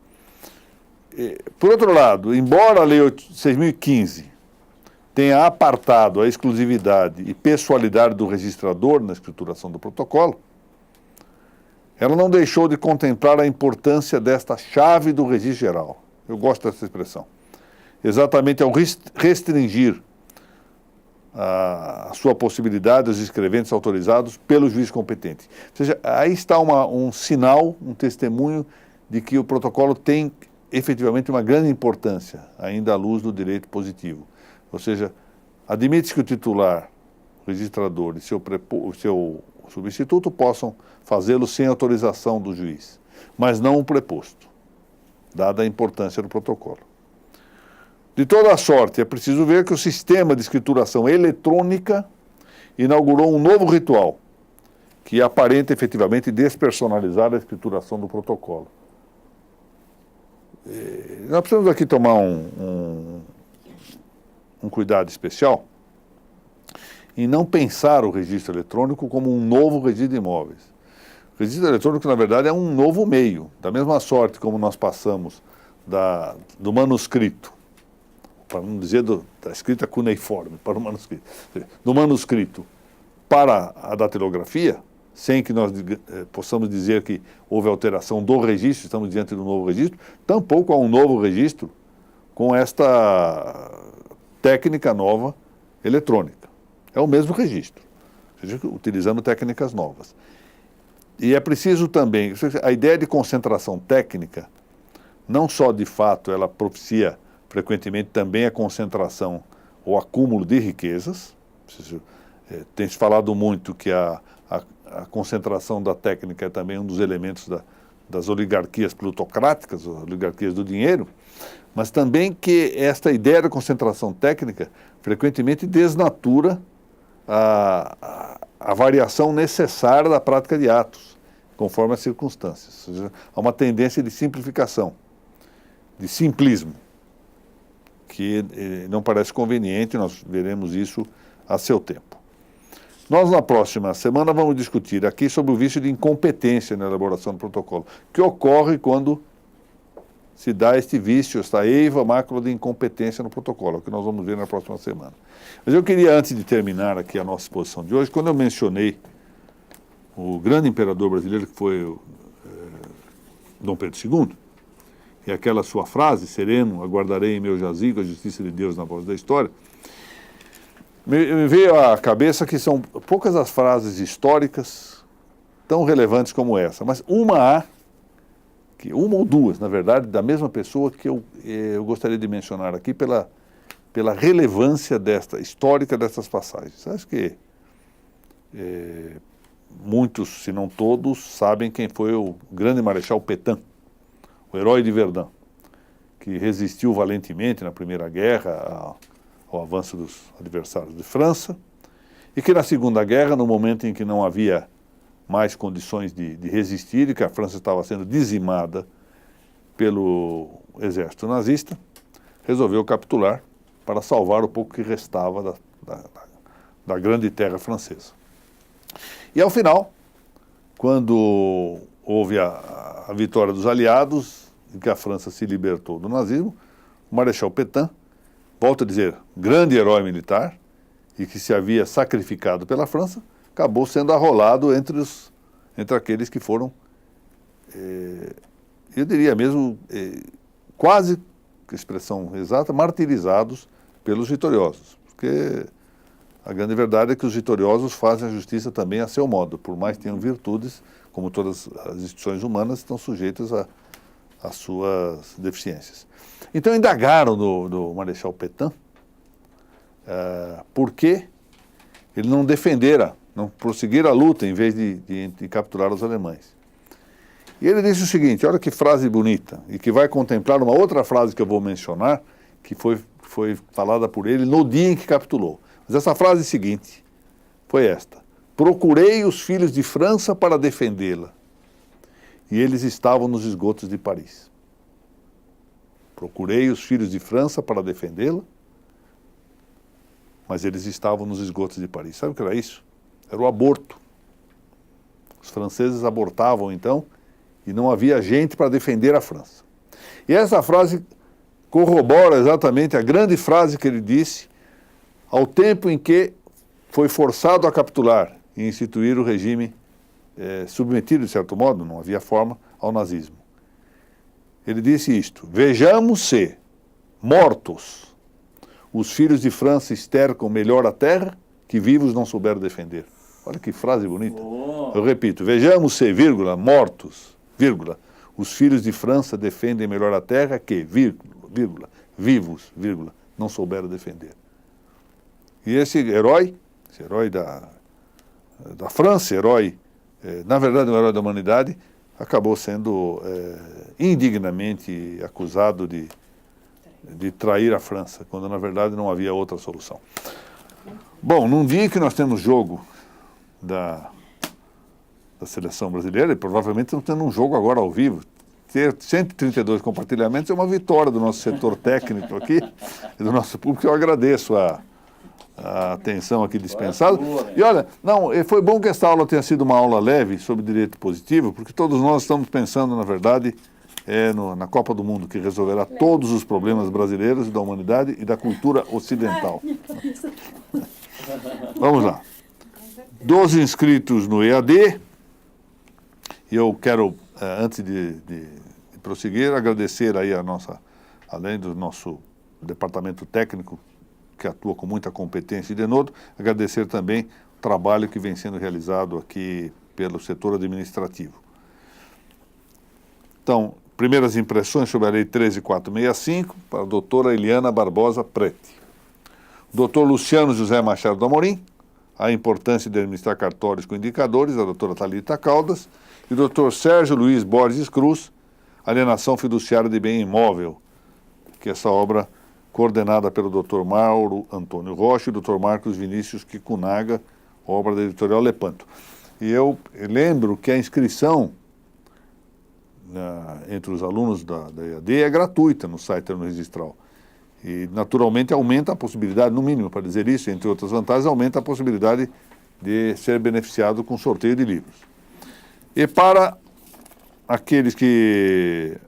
Por outro lado, embora a Lei 6.015 tenha apartado a exclusividade e pessoalidade do registrador na escrituração do protocolo, ela não deixou de contemplar a importância desta chave do registro geral. Eu gosto dessa expressão. Exatamente ao restringir a sua possibilidade aos escreventes autorizados pelo juiz competente. Ou seja, aí está um sinal, um testemunho de que o protocolo tem efetivamente uma grande importância, ainda à luz do direito positivo. Ou seja, admite-se que o titular, o registrador e seu substituto possam fazê-lo sem autorização do juiz, mas não o preposto, dada a importância do protocolo. De toda sorte, é preciso ver que o sistema de escrituração eletrônica inaugurou um novo ritual, que aparenta efetivamente despersonalizar a escrituração do protocolo. Nós precisamos aqui tomar um cuidado especial em não pensar o registro eletrônico como um novo registro de imóveis. O registro eletrônico, na verdade, é um novo meio, da mesma sorte como nós passamos do manuscrito, para não dizer da escrita cuneiforme, para o manuscrito, do manuscrito para a datilografia, sem que nós possamos dizer que houve alteração do registro, estamos diante do novo registro, tampouco há um novo registro com esta técnica nova eletrônica. É o mesmo registro, ou seja, utilizando técnicas novas. E é preciso também, a ideia de concentração técnica, não só de fato ela propicia frequentemente também a concentração ou acúmulo de riquezas. Tem-se falado muito que a concentração da técnica é também um dos elementos das oligarquias plutocráticas, as oligarquias do dinheiro, mas também que esta ideia da concentração técnica frequentemente desnatura a variação necessária da prática de atos, conforme as circunstâncias. Ou seja, há uma tendência de simplificação, de simplismo, que não parece conveniente, nós veremos isso a seu tempo. Nós, na próxima semana, vamos discutir aqui sobre o vício de incompetência na elaboração do protocolo, que ocorre quando se dá este vício, esta eiva mácula de incompetência no protocolo, que nós vamos ver na próxima semana. Mas eu queria, antes de terminar aqui a nossa exposição de hoje, quando eu mencionei o grande imperador brasileiro, que foi Dom Pedro II, e aquela sua frase, sereno, aguardarei em meu jazigo a justiça de Deus na voz da história, me veio à cabeça que são poucas as frases históricas tão relevantes como essa, mas uma há uma ou duas, na verdade, da mesma pessoa que eu gostaria de mencionar aqui pela relevância histórica dessas passagens. Acho que muitos, se não todos, sabem quem foi o grande Marechal Pétain, o herói de Verdun, que resistiu valentemente na Primeira Guerra ao avanço dos adversários de França, e que na Segunda Guerra, no momento em que não havia mais condições de resistir e que a França estava sendo dizimada pelo exército nazista, resolveu capitular para salvar o pouco que restava da grande terra francesa. E ao final, quando houve a vitória dos aliados e que a França se libertou do nazismo, o Marechal Pétain, volto a dizer, grande herói militar e que se havia sacrificado pela França, acabou sendo arrolado entre aqueles que foram, eu diria mesmo, quase, expressão exata, martirizados pelos vitoriosos. Porque a grande verdade é que os vitoriosos fazem a justiça também a seu modo, por mais que tenham virtudes, como todas as instituições humanas, estão sujeitas às suas deficiências. Então indagaram do Marechal Pétain por que ele não defendera, não prosseguir a luta em vez de capturar os alemães. E ele disse o seguinte, olha que frase bonita, e que vai contemplar uma outra frase que eu vou mencionar, que foi falada por ele no dia em que capitulou. Mas essa frase seguinte foi esta: procurei os filhos de França para defendê-la, e eles estavam nos esgotos de Paris. Procurei os filhos de França para defendê-la, mas eles estavam nos esgotos de Paris. Sabe o que era isso? Era o aborto. Os franceses abortavam, então, e não havia gente para defender a França. E essa frase corrobora exatamente a grande frase que ele disse ao tempo em que foi forçado a capitular e instituir o regime submetido, de certo modo, não havia forma, ao nazismo. Ele disse isto: vejamos se, mortos, os filhos de França estercam melhor a terra que vivos não souberam defender. Olha que frase bonita. Eu repito, vejamos se, vírgula, mortos, vírgula, os filhos de França defendem melhor a terra que, vírgula, vivos, vírgula, não souberam defender. E esse herói da França, na verdade um herói da humanidade, acabou sendo indignamente acusado de trair a França, quando na verdade não havia outra solução. Bom, num dia que nós temos jogo da seleção brasileira, e provavelmente estamos tendo um jogo agora ao vivo, ter 132 compartilhamentos é uma vitória do nosso setor técnico aqui e do nosso público. Eu agradeço a atenção aqui dispensada. E olha, não, foi bom que esta aula tenha sido uma aula leve sobre direito positivo, porque todos nós estamos pensando, na verdade, na Copa do Mundo, que resolverá todos os problemas brasileiros, da humanidade e da cultura ocidental. Vamos lá. 12 inscritos no EAD. E eu quero, antes de prosseguir, agradecer aí além do nosso departamento técnico, que atua com muita competência e denodo, agradecer também o trabalho que vem sendo realizado aqui pelo setor administrativo. Então, primeiras impressões sobre a Lei 13.465 para a doutora Eliana Barbosa Prete. Doutor Luciano José Machado do Amorim, a importância de administrar cartórios com indicadores, a doutora Thalita Caldas, e o doutor Sérgio Luiz Borges Cruz, alienação fiduciária de bem imóvel, que é essa obra coordenada pelo doutor Mauro Antônio Rocha e o doutor Marcos Vinícius Kikunaga, obra da editorial Lepanto. E eu lembro que a inscrição entre os alunos da EAD é gratuita no site do Registral. E, naturalmente, aumenta a possibilidade, no mínimo, para dizer isso, entre outras vantagens, aumenta a possibilidade de ser beneficiado com sorteio de livros. E para aqueles que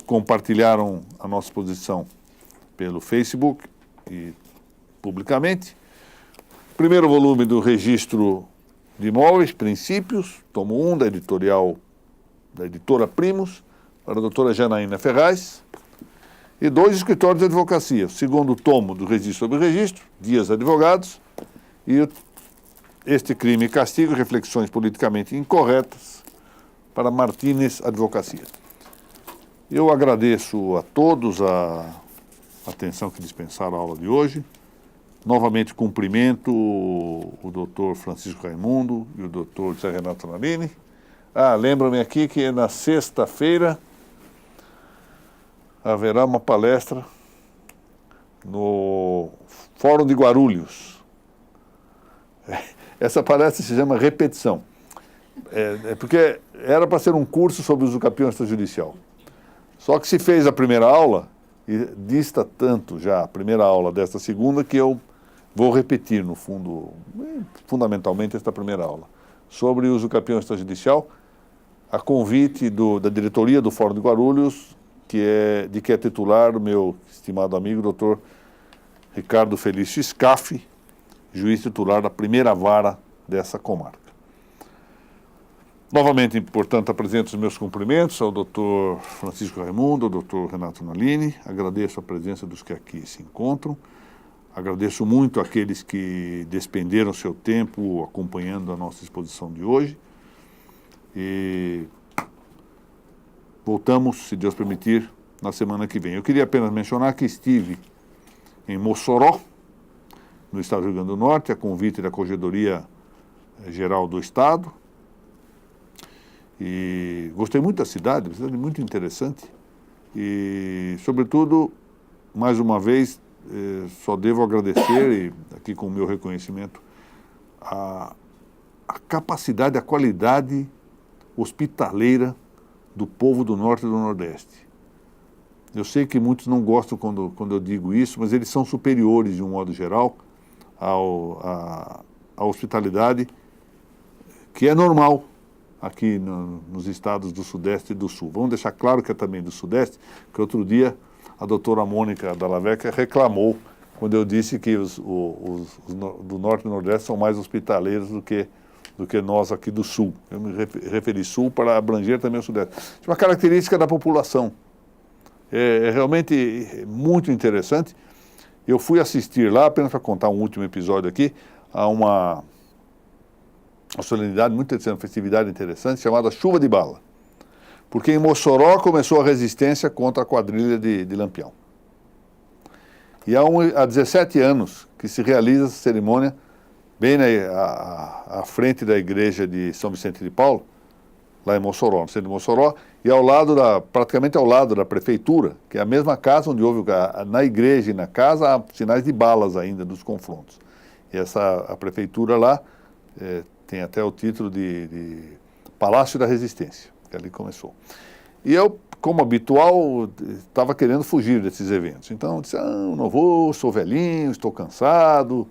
compartilharam a nossa exposição pelo Facebook e publicamente, primeiro volume do Registro de Imóveis, Princípios, tomo 1, da editora Primos, para a doutora Janaína Ferraz, e 2 escritórios de advocacia, o segundo tomo do Registro sobre Registro, Dias Advogados, e Este Crime e Castigo, Reflexões Politicamente Incorretas, para Martínez Advocacia. Eu agradeço a todos a atenção que dispensaram a aula de hoje. Novamente cumprimento o doutor Francisco Raimundo e o doutor José Renato Nalini. Lembra-me aqui que na sexta-feira haverá uma palestra no Fórum de Guarulhos. Essa palestra se chama Repetição. Porque era para ser um curso sobre usucapião extrajudicial. Só que se fez a primeira aula, e dista tanto já a primeira aula desta segunda, que eu vou repetir, no fundo, fundamentalmente, esta primeira aula, sobre o usucapião extrajudicial, a convite da diretoria do Fórum de Guarulhos, de que é titular o meu estimado amigo, doutor Ricardo Felício Scaffi, juiz titular da primeira vara dessa comarca. Novamente, portanto, apresento os meus cumprimentos ao doutor Francisco Raimundo, ao doutor Renato Nalini, agradeço a presença dos que aqui se encontram, agradeço muito àqueles que despenderam seu tempo acompanhando a nossa exposição de hoje e voltamos, se Deus permitir, na semana que vem. Eu queria apenas mencionar que estive em Mossoró, no estado do Rio Grande do Norte, a convite da Corregedoria Geral do Estado, e gostei muito da cidade, uma cidade muito interessante, e, sobretudo, mais uma vez, só devo agradecer, e aqui com o meu reconhecimento, a capacidade, a qualidade hospitaleira do povo do Norte e do Nordeste. Eu sei que muitos não gostam quando eu digo isso, mas eles são superiores, de um modo geral, à hospitalidade que é normal aqui nos estados do Sudeste e do Sul. Vamos deixar claro que é também do Sudeste, que outro dia a doutora Mônica Dallavecchia reclamou quando eu disse que os do Norte e do Nordeste são mais hospitaleiros do que nós aqui do Sul. Eu me referi Sul para abranger também o Sudeste. É uma característica da população. É realmente muito interessante. Eu fui assistir lá, apenas para contar um último episódio aqui, a uma solenidade muito interessante, uma festividade interessante, chamada Chuva de Bala. Porque em Mossoró começou a resistência contra a quadrilha de Lampião. E há 17 anos que se realiza essa cerimônia bem à frente da igreja de São Vicente de Paulo, lá em Mossoró, no centro de Mossoró, e praticamente ao lado da prefeitura, que é a mesma casa onde houve, na igreja e na casa, há sinais de balas ainda dos confrontos. E a prefeitura lá tem até o título de Palácio da Resistência, que ali começou. E eu, como habitual, estava querendo fugir desses eventos. Então eu disse, não vou, sou velhinho, estou cansado.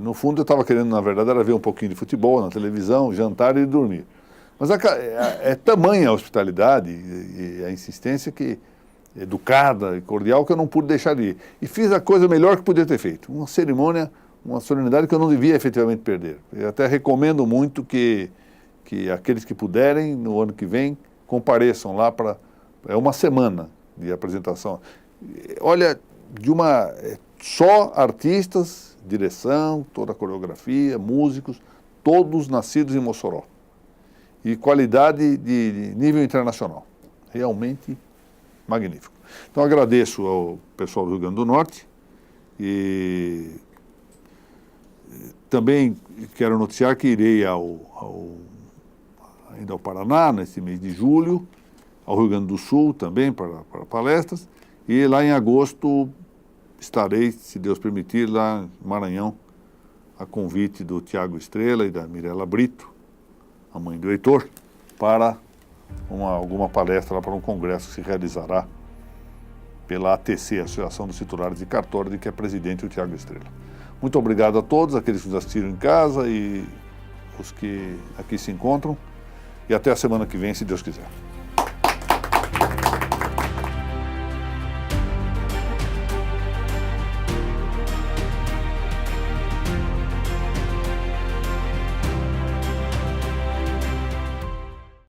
No fundo eu estava querendo, na verdade, era ver um pouquinho de futebol na televisão, jantar e dormir. Mas é tamanha a hospitalidade e a insistência educada e cordial, que eu não pude deixar de ir. E fiz a coisa melhor que podia ter feito. Uma cerimônia, uma solenidade que eu não devia efetivamente perder. Eu até recomendo muito que aqueles que puderem, no ano que vem, compareçam lá para... É uma semana de apresentação. Olha, só artistas, direção, toda a coreografia, músicos, todos nascidos em Mossoró. E qualidade de nível internacional. Realmente magnífico. Então agradeço ao pessoal do Rio Grande do Norte e também quero noticiar que irei ainda ao Paraná, nesse mês de julho, ao Rio Grande do Sul também para palestras, e lá em agosto estarei, se Deus permitir, lá em Maranhão, a convite do Tiago Estrela e da Mirela Brito, a mãe do Heitor, para alguma palestra lá para um congresso que se realizará pela ATC, Associação dos Titulares de Cartório, de que é presidente o Tiago Estrela. Muito obrigado a todos, aqueles que nos assistiram em casa e os que aqui se encontram, e até a semana que vem, se Deus quiser.